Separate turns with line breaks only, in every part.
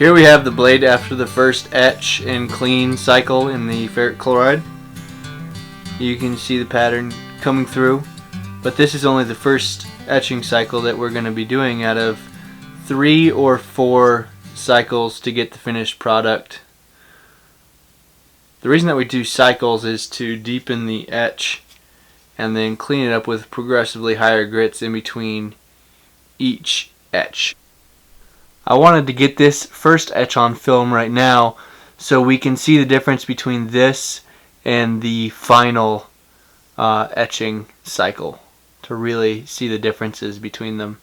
Here we have the blade after the first etch and clean cycle in the ferric chloride. You can see the pattern coming through, but this is only the first etching cycle that we're going to be doing out of 3 or 4 cycles to get the finished product. The reason that we do cycles is to deepen the etch and then clean it up with progressively higher grits in between each etch. I wanted to get this first etch on film right now so we can see the difference between this and the final etching cycle, to really see the differences between them.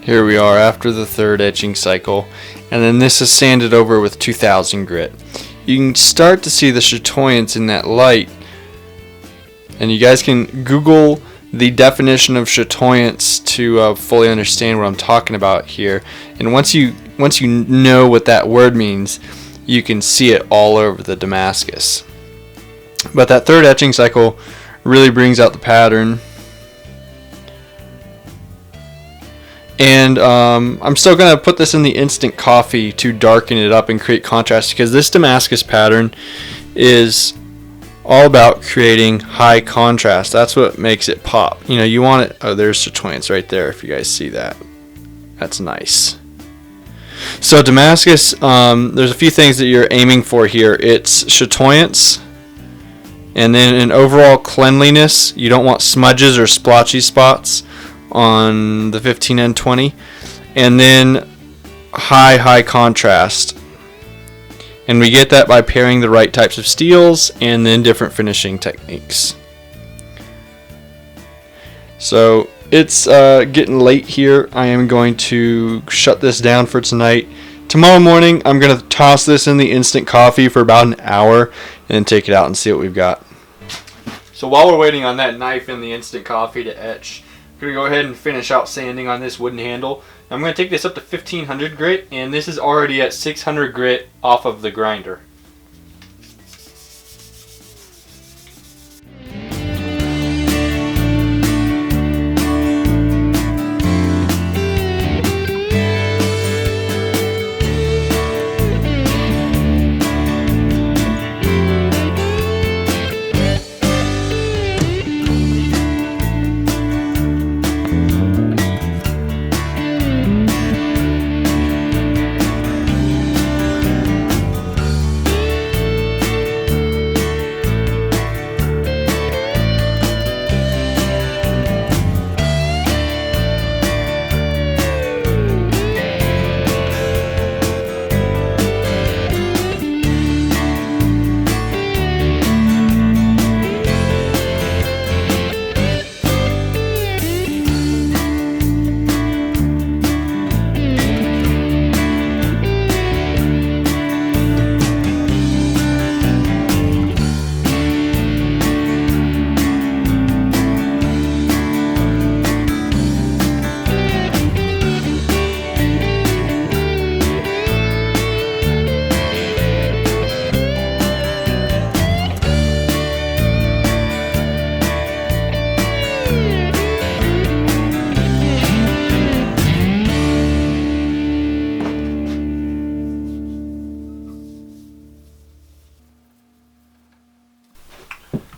Here we are after the third etching cycle, and then this is sanded over with 2000 grit. You can start to see the chatoyance in that light, and you guys can Google the definition of chatoyance to fully understand what I'm talking about here. And once you know what that word means, you can see it all over the Damascus. But that third etching cycle really brings out the pattern. And I'm still going to put this in the instant coffee to darken it up and create contrast, because this Damascus pattern is all about creating high contrast. That's what makes it pop. You know, you want it. Oh, there's chatoyance right there, if you guys see that. That's nice. So Damascus, there's a few things that you're aiming for here. It's chatoyance, and then an overall cleanliness. You don't want smudges or splotchy spots on the 15N20, and then high contrast. And we get that by pairing the right types of steels and then different finishing techniques. So it's getting late here. I am going to shut this down for tonight. Tomorrow morning I'm going to toss this in the instant coffee for about an hour and then take it out and see what we've got. So while we're waiting on that knife in the instant coffee to etch, I'm going to go ahead and finish out sanding on this wooden handle. I'm going to take this up to 1500 grit, and this is already at 600 grit off of the grinder.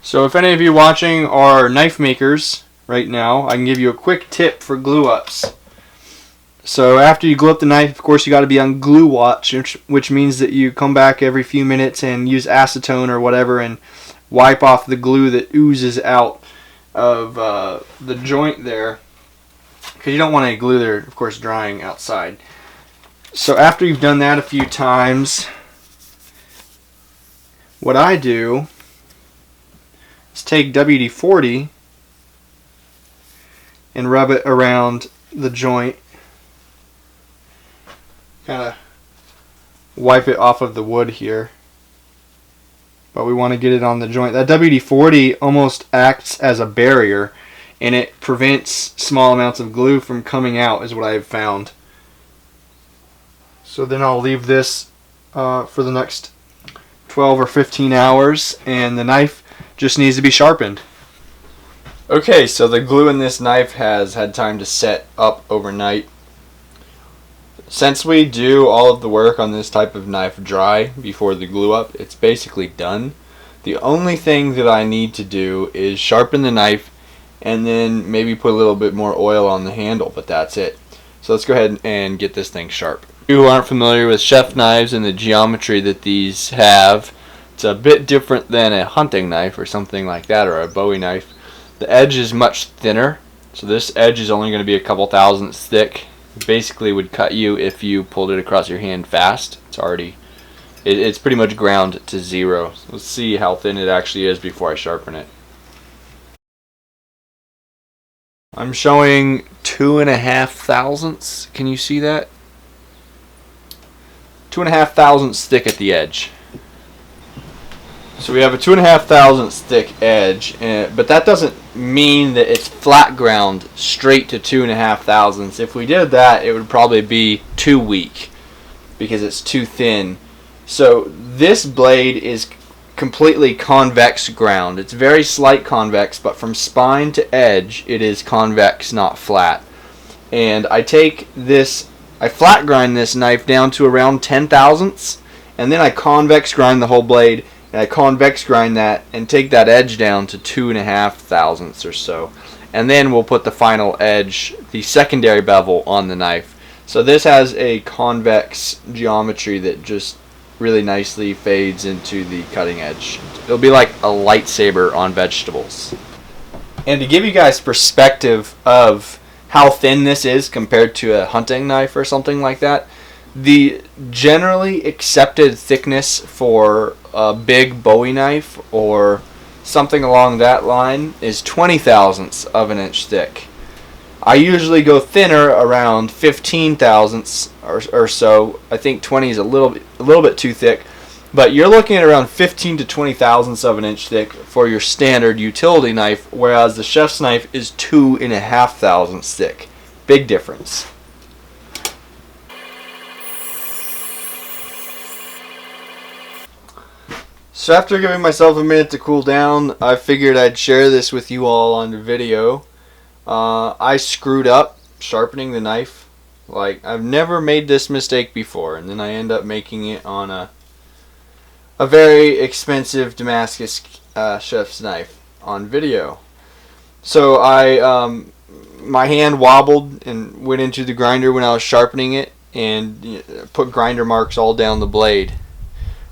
So if any of you watching are knife makers right now, I can give you a quick tip for glue ups. So after you glue up the knife, of course you got to be on glue watch, which means that you come back every few minutes and use acetone or whatever and wipe off the glue that oozes out of the joint there. because you don't want any glue there, of course, drying outside. So after you've done that a few times, what I do is take WD-40 and rub it around the joint, kind of wipe it off of the wood here, but we want to get it on the joint. That WD-40 almost acts as a barrier, and it prevents small amounts of glue from coming out, is what I've found. So then I'll leave this for the next 12 or 15 hours, and the knife just needs to be sharpened. Okay, so the glue in this knife has had time to set up overnight. Since we do all of the work on this type of knife dry before the glue up, it's basically done. The only thing that I need to do is sharpen the knife and then maybe put a little bit more oil on the handle, but that's it. So let's go ahead and get this thing sharp. If you aren't familiar with chef knives and the geometry that these have, it's a bit different than a hunting knife or something like that, or a Bowie knife. The edge is much thinner, so this edge is only going to be a couple thousandths thick. It basically would cut you if you pulled it across your hand fast. It's pretty much ground to zero. So let's see how thin it actually is before I sharpen it. I'm showing 2.5 thousandths. Can you see that? 2.5 thousandths thick at the edge. So we have a 2.5 thousandths thick edge, but that doesn't mean that it's flat ground straight to 2.5 thousandths. If we did that, it would probably be too weak because it's too thin. So this blade is completely convex ground. It's very slight convex, but from spine to edge, it is convex, not flat. And I flat grind this knife down to around 10 thousandths, and then I convex grind the whole blade, and I convex grind that and take that edge down to 2.5 thousandths or so. And then we'll put the final edge, the secondary bevel, on the knife. So this has a convex geometry that just really nicely fades into the cutting edge. It'll be like a lightsaber on vegetables. And to give you guys perspective of how thin this is compared to a hunting knife or something like that, the generally accepted thickness for a big Bowie knife or something along that line is 20 thousandths of an inch thick. I usually go thinner, around 15 thousandths or so. I think 20 is a little bit too thick, but you're looking at around 15 to 20 thousandths of an inch thick for your standard utility knife, whereas the chef's knife is 2.5 thousandths thick. Big difference. So after giving myself a minute to cool down, I figured I'd share this with you all on video. I screwed up sharpening the knife. Like, I've never made this mistake before, and then I end up making it on a very expensive Damascus chef's knife on video. So my hand wobbled and went into the grinder when I was sharpening it, and put grinder marks all down the blade.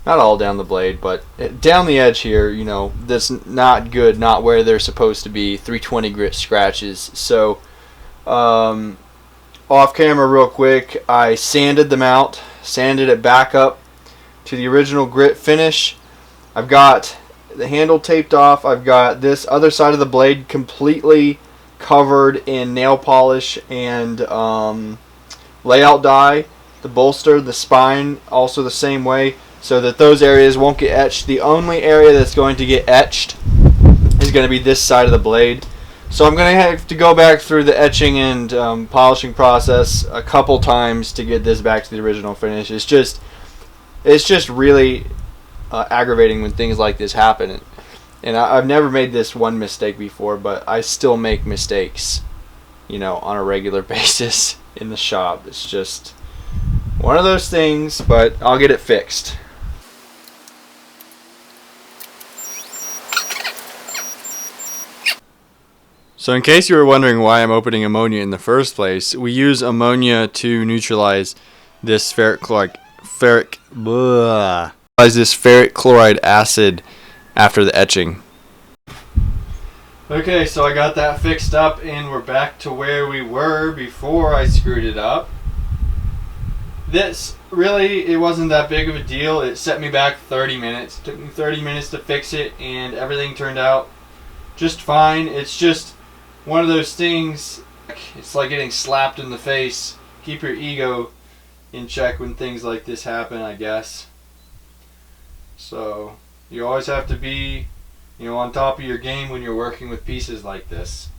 Not all down the blade, but down the edge here, that's not good, not where they're supposed to be, 320 grit scratches. So, off camera real quick, I sanded them out, sanded it back up to the original grit finish. I've got the handle taped off. I've got this other side of the blade completely covered in nail polish and layout dye. The bolster, the spine, also the same way, so that those areas won't get etched. The only area that's going to get etched is going to be this side of the blade. So I'm going to have to go back through the etching and polishing process a couple times to get this back to the original finish. It's just really aggravating when things like this happen. And I've never made this one mistake before, but I still make mistakes, on a regular basis in the shop. It's just one of those things, but I'll get it fixed. So in case you were wondering why I'm opening ammonia in the first place, we use ammonia to neutralize this ferric chloride acid after the etching. Okay, so I got that fixed up and we're back to where we were before I screwed it up. This really, it wasn't that big of a deal. It set me back 30 minutes. It took me 30 minutes to fix it and everything turned out just fine. It's just one of those things, it's like getting slapped in the face. Keep your ego in check when things like this happen, I guess. So you always have to be, on top of your game when you're working with pieces like this.